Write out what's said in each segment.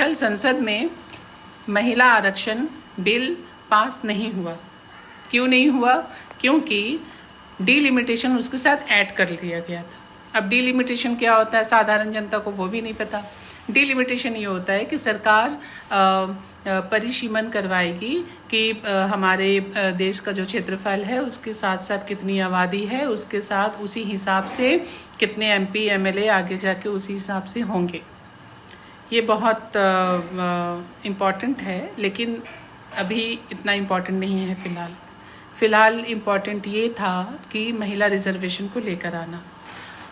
कल संसद में महिला आरक्षण बिल पास नहीं हुआ। क्यों नहीं हुआ? क्योंकि डिलिमिटेशन उसके साथ ऐड कर दिया गया था। अब डिलिमिटेशन क्या होता है साधारण जनता को वो भी नहीं पता। डिलिमिटेशन ये होता है कि सरकार परिसीमन करवाएगी कि हमारे देश का जो क्षेत्रफल है उसके साथ साथ कितनी आबादी है, उसके साथ उसी हिसाब से कितने एमपी एमएलए आगे जाके उसी हिसाब से होंगे। ये बहुत इम्पॉर्टेंट है, लेकिन अभी इतना इम्पॉर्टेंट नहीं है फ़िलहाल इम्पॉर्टेंट ये था कि महिला रिजर्वेशन को लेकर आना,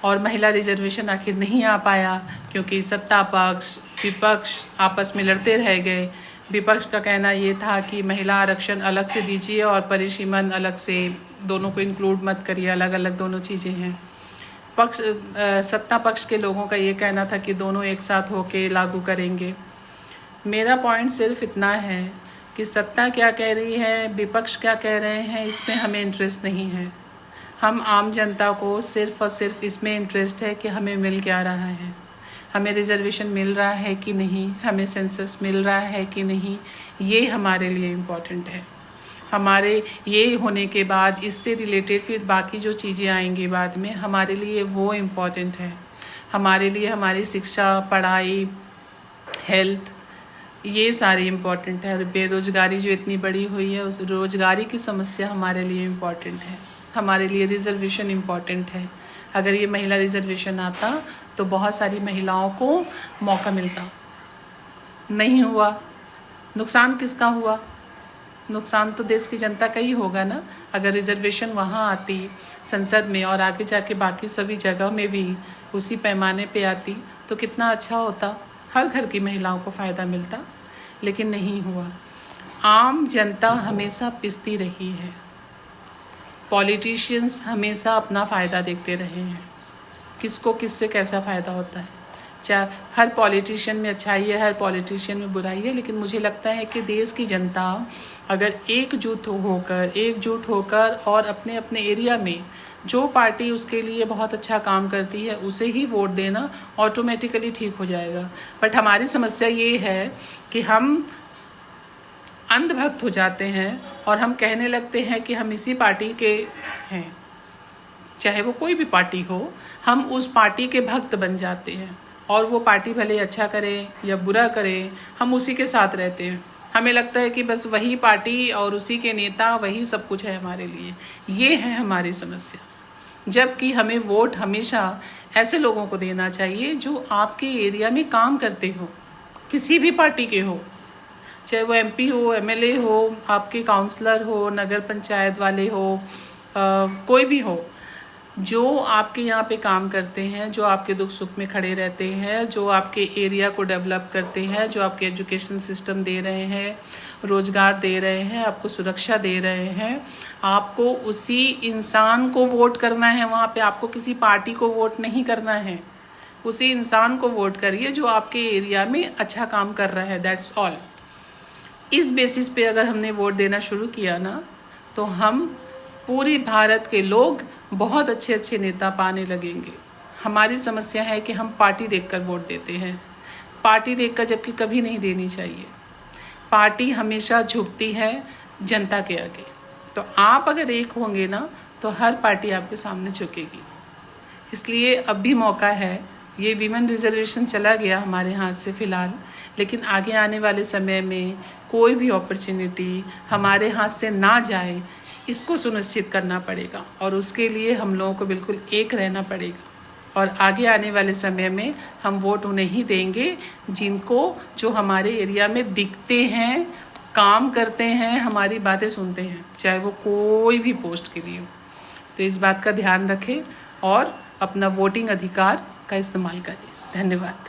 और महिला रिजर्वेशन आखिर नहीं आ पाया क्योंकि सत्ता पक्ष विपक्ष आपस में लड़ते रह गए। विपक्ष का कहना ये था कि महिला आरक्षण अलग से दीजिए और परिसीमन अलग से, दोनों को इंक्लूड मत करिए, अलग अलग दोनों चीज़ें हैं। सत्ता पक्ष के लोगों का ये कहना था कि दोनों एक साथ होके लागू करेंगे। मेरा पॉइंट सिर्फ इतना है कि सत्ता क्या कह रही है, विपक्ष क्या कह रहे हैं, इसमें हमें इंटरेस्ट नहीं है। हम आम जनता को सिर्फ और सिर्फ इसमें इंटरेस्ट है कि हमें मिल क्या रहा है, हमें रिजर्वेशन मिल रहा है कि नहीं, हमें सेंसस मिल रहा है कि नहीं। ये हमारे लिए इम्पॉर्टेंट है। हमारे ये होने के बाद इससे रिलेटेड फिर बाकी जो चीज़ें आएंगी बाद में, हमारे लिए वो इम्पॉर्टेंट है। हमारे लिए हमारी शिक्षा, पढ़ाई, हेल्थ, ये सारी इम्पॉर्टेंट है। बेरोज़गारी जो इतनी बड़ी हुई है, उस रोज़गारी की समस्या हमारे लिए इम्पॉर्टेंट है। हमारे लिए रिजर्वेशन इम्पॉर्टेंट है। अगर ये महिला रिजर्वेशन आता तो बहुत सारी महिलाओं को मौका मिलता। नहीं हुआ। नुकसान किसका हुआ? नुकसान तो देश की जनता का ही होगा ना। अगर रिजर्वेशन वहाँ आती संसद में और आगे जाके बाकी सभी जगह में भी उसी पैमाने पे आती तो कितना अच्छा होता, हर घर की महिलाओं को फ़ायदा मिलता। लेकिन नहीं हुआ। आम जनता हमेशा पिसती रही है। पॉलिटिशियंस हमेशा अपना फ़ायदा देखते रहे हैं, किसको किससे कैसा फ़ायदा होता है। चाहे हर पॉलिटिशियन में अच्छाई है, हर पॉलिटिशियन में बुराई है, लेकिन मुझे लगता है कि देश की जनता अगर एकजुट होकर और अपने अपने एरिया में जो पार्टी उसके लिए बहुत अच्छा काम करती है उसे ही वोट देना, ऑटोमेटिकली ठीक हो जाएगा। बट हमारी समस्या ये है कि हम अंधभक्त हो जाते हैं और हम कहने लगते हैं कि हम इसी पार्टी के हैं, चाहे वो कोई भी पार्टी हो, हम उस पार्टी के भक्त बन जाते हैं और वो पार्टी भले अच्छा करे या बुरा करे, हम उसी के साथ रहते हैं। हमें लगता है कि बस वही पार्टी और उसी के नेता वही सब कुछ है हमारे लिए। ये है हमारी समस्या। जबकि हमें वोट हमेशा ऐसे लोगों को देना चाहिए जो आपके एरिया में काम करते हो, किसी भी पार्टी के हो, चाहे वो एमपी हो, एमएलए हो, आपके काउंसलर हो, नगर पंचायत वाले हो, कोई भी हो, जो आपके यहाँ पे काम करते हैं, जो आपके दुख सुख में खड़े रहते हैं, जो आपके एरिया को डेवलप करते हैं, जो आपके एजुकेशन सिस्टम दे रहे हैं, रोजगार दे रहे हैं, आपको सुरक्षा दे रहे हैं, आपको उसी इंसान को वोट करना है। वहाँ पे आपको किसी पार्टी को वोट नहीं करना है, उसी इंसान को वोट करिए जो आपके एरिया में अच्छा काम कर रहा है। That's all. इस बेसिस पे अगर हमने वोट देना शुरू किया ना, तो हम पूरी भारत के लोग बहुत अच्छे अच्छे नेता पाने लगेंगे। हमारी समस्या है कि हम पार्टी देखकर वोट देते हैं, पार्टी देखकर, जबकि कभी नहीं देनी चाहिए। पार्टी हमेशा झुकती है जनता के आगे। तो आप अगर एक होंगे ना तो हर पार्टी आपके सामने झुकेगी। इसलिए अब भी मौका है। ये विमेन रिजर्वेशन चला गया हमारे हाथ से फ़िलहाल, लेकिन आगे आने वाले समय में कोई भी अपॉर्चुनिटी हमारे हाथ से ना जाए, इसको सुनिश्चित करना पड़ेगा और उसके लिए हम लोगों को बिल्कुल एक रहना पड़ेगा। और आगे आने वाले समय में हम वोट उन्हें ही देंगे जो हमारे एरिया में दिखते हैं, काम करते हैं, हमारी बातें सुनते हैं, चाहे वो कोई भी पोस्ट के लिए हो। तो इस बात का ध्यान रखें और अपना वोटिंग अधिकार का इस्तेमाल करें। धन्यवाद।